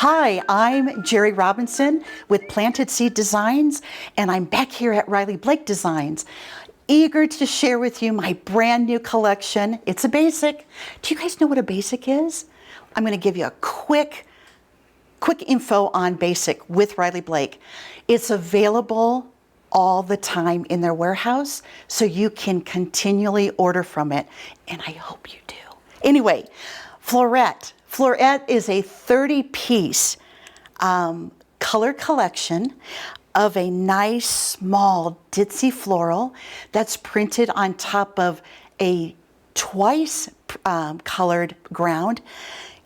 Hi, I'm Gerri Robinson with Planted Seed Designs, and I'm back here at Riley Blake Designs, eager to share with you my brand new collection. It's a basic. Do you guys know what a basic is? I'm going to give you a quick info on basic with Riley Blake. It's available all the time in their warehouse, so you can continually order from it, and I hope you do. Anyway, Floret. Floret is a 30-piece color collection of a nice, small, ditzy floral that's printed on top of a twice colored ground,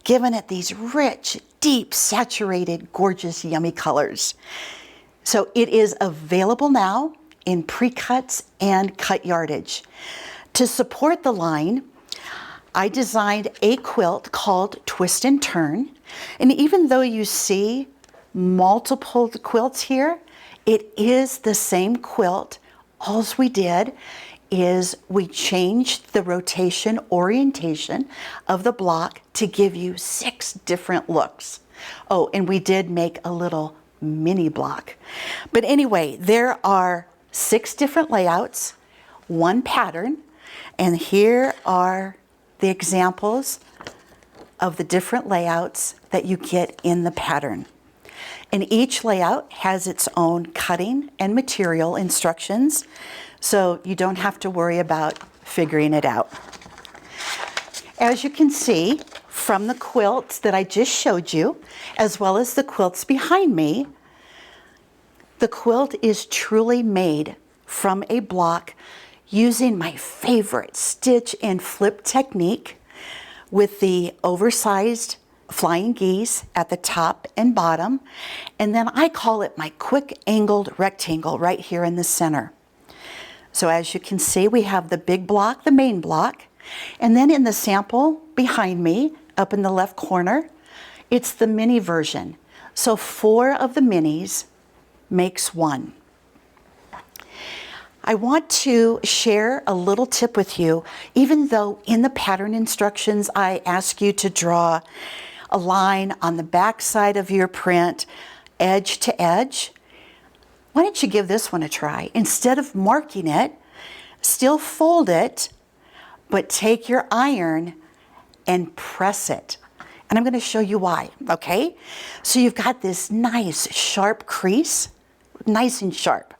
giving it these rich, deep, saturated, gorgeous, yummy colors. So it is available now in pre-cuts and cut yardage. To support the line, I designed a quilt called Twist and Turn. And even though you see multiple quilts here, it is the same quilt. All we did is we changed the rotation orientation of the block to give you 6 different looks. Oh, and we did make a little mini block. But anyway, there are 6 different layouts, 1 pattern, and here are the examples of the different layouts that you get in the pattern. And each layout has its own cutting and material instructions, so you don't have to worry about figuring it out. As you can see from the quilts that I just showed you, as well as the quilts behind me, the quilt is truly made from a block using my favorite stitch and flip technique with the oversized flying geese at the top and bottom. And then I call it my quick angled rectangle right here in the center. So as you can see, we have the big block, the main block, and then in the sample behind me, up in the left corner, it's the mini version. So 4 of the minis makes 1. I want to share a little tip with you. Even though in the pattern instructions I ask you to draw a line on the back side of your print, edge to edge, why don't you give this one a try? Instead of marking it, still fold it, but take your iron and press it. And I'm going to show you why, okay? So you've got this nice sharp crease, nice and sharp.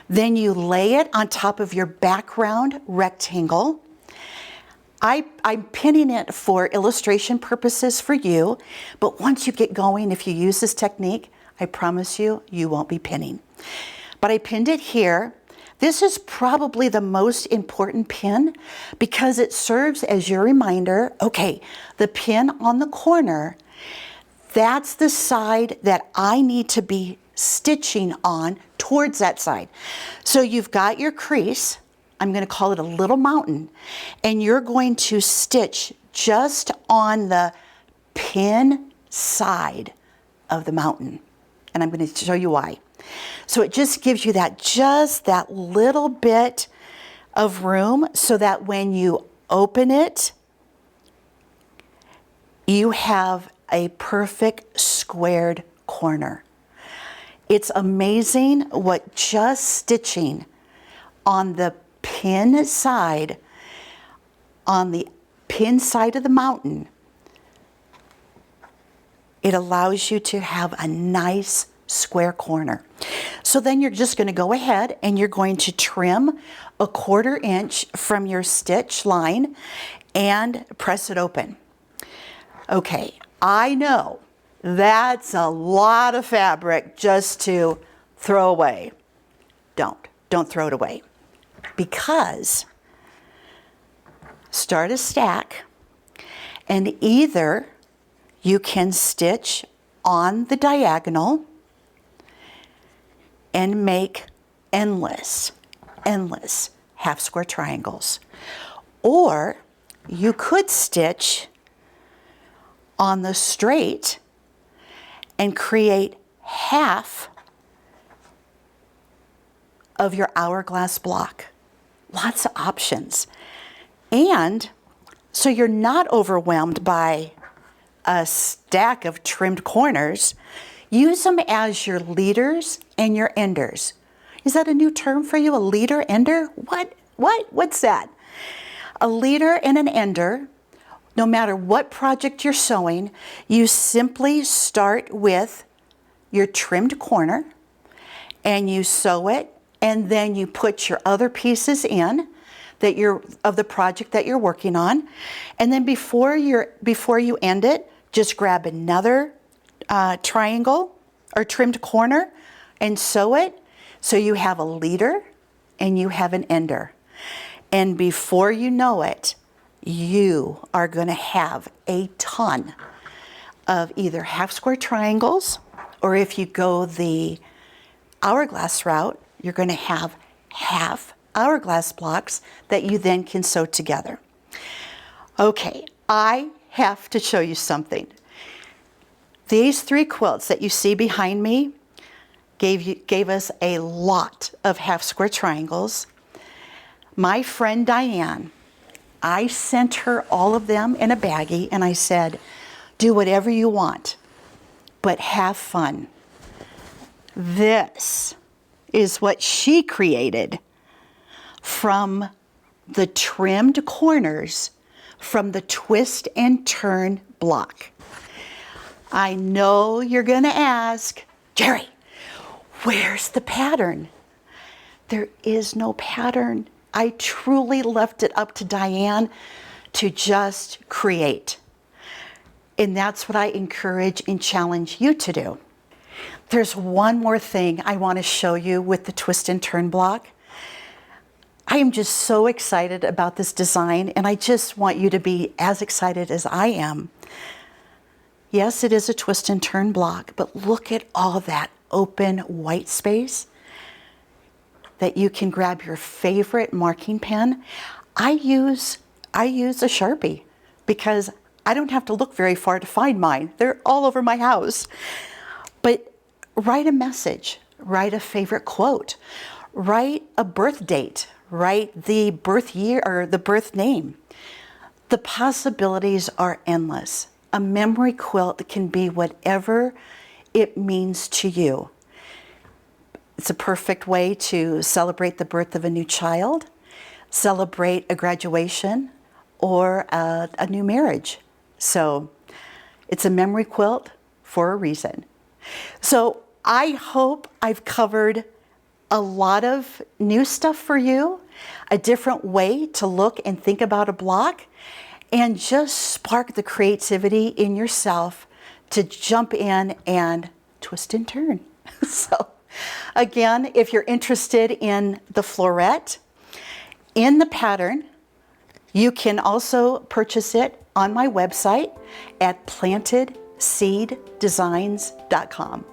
Then you lay it on top of your background rectangle. I'm pinning it for illustration purposes for you, but once you get going, if you use this technique, I promise you, you won't be pinning. But I pinned it here. This is probably the most important pin because it serves as your reminder, okay, the pin on the corner, that's the side that I need to be stitching on towards that side. So you've got your crease, I'm going to call it a little mountain, and you're going to stitch just on the pin side of the mountain. And I'm going to show you why. So it just gives you just that little bit of room so that when you open it, you have a perfect squared corner. It's amazing what just stitching on the pin side, of the mountain, it allows you to have a nice square corner. So then you're just going to go ahead and you're going to trim a 1/4 inch from your stitch line and press it open. Okay, I know that's a lot of fabric just to throw away. Don't throw it away, because start a stack, and either you can stitch on the diagonal and make endless half square triangles, or you could stitch on the straight and create half of your hourglass block. Lots of options. And so you're not overwhelmed by a stack of trimmed corners, use them as your leaders and your enders. Is that a new term for you? A leader, ender? What's that? A leader and an ender, no matter what project you're sewing, you simply start with your trimmed corner and you sew it, and then you put your other pieces in that of the project that you're working on. And then before you end it, just grab another triangle or trimmed corner and sew it. So you have a leader and you have an ender. And before you know it, you are going to have a ton of either half square triangles, or if you go the hourglass route, you're going to have half hourglass blocks that you then can sew together. Okay, I have to show you something. These 3 quilts that you see behind me gave us a lot of half square triangles. My friend Diane, I sent her all of them in a baggie and I said, do whatever you want, but have fun. This is what she created from the trimmed corners from the twist and turn block. I know you're going to ask, Gerri, where's the pattern? There is no pattern. I truly left it up to Diane to just create. And that's what I encourage and challenge you to do. There's one more thing I want to show you with the twist and turn block. I am just so excited about this design, and I just want you to be as excited as I am. Yes, it is a twist and turn block, but look at all that open white space that you can grab your favorite marking pen. I use a Sharpie because I don't have to look very far to find mine. They're all over my house. But write a message, write a favorite quote, write a birth date, write the birth year or the birth name. The possibilities are endless. A memory quilt can be whatever it means to you. It's a perfect way to celebrate the birth of a new child, celebrate a graduation, or a new marriage. So it's a memory quilt for a reason. So I hope I've covered a lot of new stuff for you, a different way to look and think about a block, and just spark the creativity in yourself to jump in and twist and turn. So again, if you're interested in the floret, in the pattern, you can also purchase it on my website at plantedseeddesigns.com.